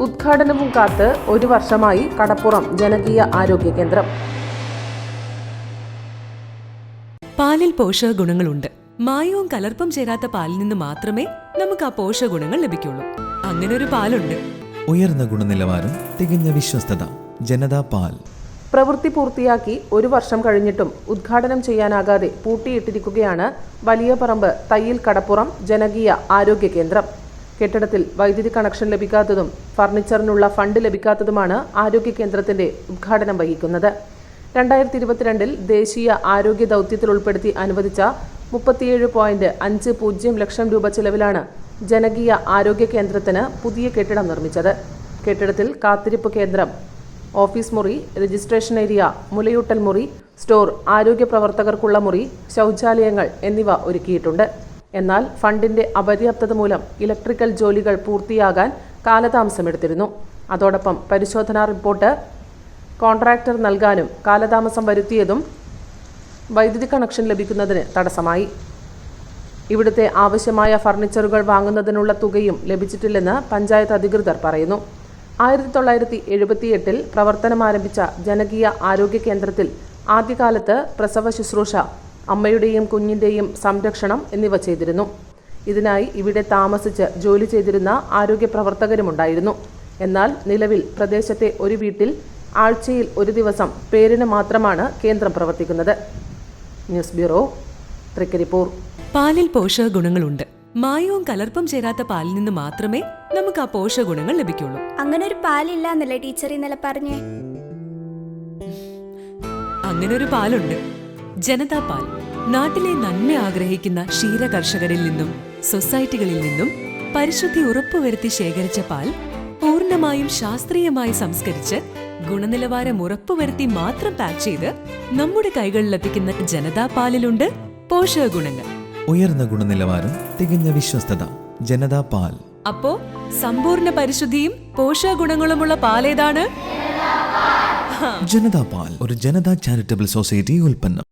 ഉദ്ഘാടനവും കാത്ത് ഒരു വർഷമായി കടപ്പുറം ജനകീയ ആരോഗ്യ കേന്ദ്രം. പാലിൽ പോഷകഗുണങ്ങളുണ്ട്. മായവും കലർപ്പും ചേരാത്ത പാലിൽ നിന്ന് മാത്രമേ നമുക്ക് ആ പോഷകഗുണങ്ങൾ ലഭിക്കുള്ളൂ. അങ്ങനെ ഒരു പാലുണ്ട്. ഉയർന്ന ഗുണനിലവാരം, തികഞ്ഞ വിശ്വസ്തത. ജനതാ പാൽ. പ്രവൃത്തി പൂർത്തിയാക്കി ഒരു വർഷം കഴിഞ്ഞിട്ടും ഉദ്ഘാടനം ചെയ്യാനാകാതെ പൂട്ടിയിട്ടിരിക്കുകയാണ് വലിയ പറമ്പ് തയ്യിൽ കടപ്പുറം ജനകീയ ആരോഗ്യ കേന്ദ്രം. കെട്ടിടത്തിൽ വൈദ്യുതി കണക്ഷൻ ലഭിക്കാത്തതും ഫർണിച്ചറിനുള്ള ഫണ്ട് ലഭിക്കാത്തതുമാണ് ആരോഗ്യ കേന്ദ്രത്തിന്റെ ഉദ്ഘാടനം വഹിക്കുന്നത്. 2022 ദേശീയ ആരോഗ്യ ദൗത്യത്തിൽ ഉൾപ്പെടുത്തി അനുവദിച്ച 37.50 ലക്ഷം രൂപ ചെലവിലാണ് ജനകീയ ആരോഗ്യ കേന്ദ്രത്തിന് പുതിയ കെട്ടിടം നിർമ്മിച്ചത്. കെട്ടിടത്തിൽ കാത്തിരിപ്പ് കേന്ദ്രം, ഓഫീസ് മുറി, രജിസ്ട്രേഷൻ ഏരിയ, മുലയൂട്ടൽ മുറി, സ്റ്റോർ, ആരോഗ്യ പ്രവർത്തകർക്കുള്ള മുറി, ശൗചാലയങ്ങൾ എന്നിവ ഒരുക്കിയിട്ടുണ്ട്. എന്നാൽ ഫണ്ടിന്റെ അപര്യാപ്തത മൂലം ഇലക്ട്രിക്കൽ ജോലികൾ പൂർത്തിയാകാൻ കാലതാമസമെടുത്തിരുന്നു. അതോടൊപ്പം പരിശോധനാ റിപ്പോർട്ട് കോൺട്രാക്ടർ നൽകാനും കാലതാമസം വരുത്തിയതും വൈദ്യുതി കണക്ഷൻ ലഭിക്കുന്നതിന് തടസ്സമായി. ഇവിടുത്തെ ആവശ്യമായ ഫർണിച്ചറുകൾ വാങ്ങുന്നതിനുള്ള തുകയും ലഭിച്ചിട്ടില്ലെന്ന് പഞ്ചായത്ത് അധികൃതർ പറയുന്നു. 1978 പ്രവർത്തനമാരംഭിച്ച ജനകീയ ആരോഗ്യ കേന്ദ്രത്തിൽ ആദ്യകാലത്ത് പ്രസവ ശുശ്രൂഷ, അമ്മയുടെയും കുഞ്ഞിൻ്റെയും സംരക്ഷണം എന്നിവ ചെയ്തിരുന്നു. ഇതിനായി ഇവിടെ താമസിച്ച് ജോലി ചെയ്തിരുന്ന ആരോഗ്യ പ്രവർത്തകരുമുണ്ടായിരുന്നു. എന്നാൽ നിലവിൽ പ്രദേശത്തെ ഒരു വീട്ടിൽ ആഴ്ചയിൽ ഒരു ദിവസം പേരിന് മാത്രമാണ് കേന്ദ്രം പ്രവർത്തിക്കുന്നത്. News bureau, Thrikaripur. പാലിൽ പോഷകഗുണങ്ങളുണ്ട്. മായവും കലർപ്പും ചേരാത്ത പാലിൽ നിന്ന് മാത്രമേ നമുക്ക് ആ പോഷകഗുണങ്ങൾ ലഭിക്കുള്ളൂ. അങ്ങനെ ഒരു പാലില്ല എന്നല്ലേ ടീച്ചർ ഇന്നലെ പറഞ്ഞേ? അങ്ങനെ ഒരു പാലുണ്ട്. ജനതാ പാൽ. നാട്ടിലെ നന്മ ആഗ്രഹിക്കുന്ന ക്ഷീര കർഷകരിൽ നിന്നും സൊസൈറ്റികളിൽ നിന്നും പരിശുദ്ധി ഉറപ്പുവരുത്തി ശേഖരിച്ച പാൽ പൂർണ്ണമായും ശാസ്ത്രീയമായി സംസ്കരിച്ച് ഗുണനിലവാരം ഉറപ്പുവരുത്തി മാത്രം പാക്ക് ചെയ്ത് നമ്മുടെ കൈകളിലെത്തിക്കുന്ന ജനതാ പാലിലുണ്ട് പോഷകഗുണങ്ങൾ. ഉയർന്ന ഗുണനിലവാരം, തികഞ്ഞ വിശ്വസ്തത. ജനതാ പാൽ. അപ്പോ സമ്പൂർണ്ണ പരിശുദ്ധിയും പോഷകഗുണങ്ങളുമുള്ള പാലേതാണ്? ജനതാ പാൽ ഒരു ജനതാ ചാരിറ്റബിൾ സൊസൈറ്റി ഉൽപ്പന്നം.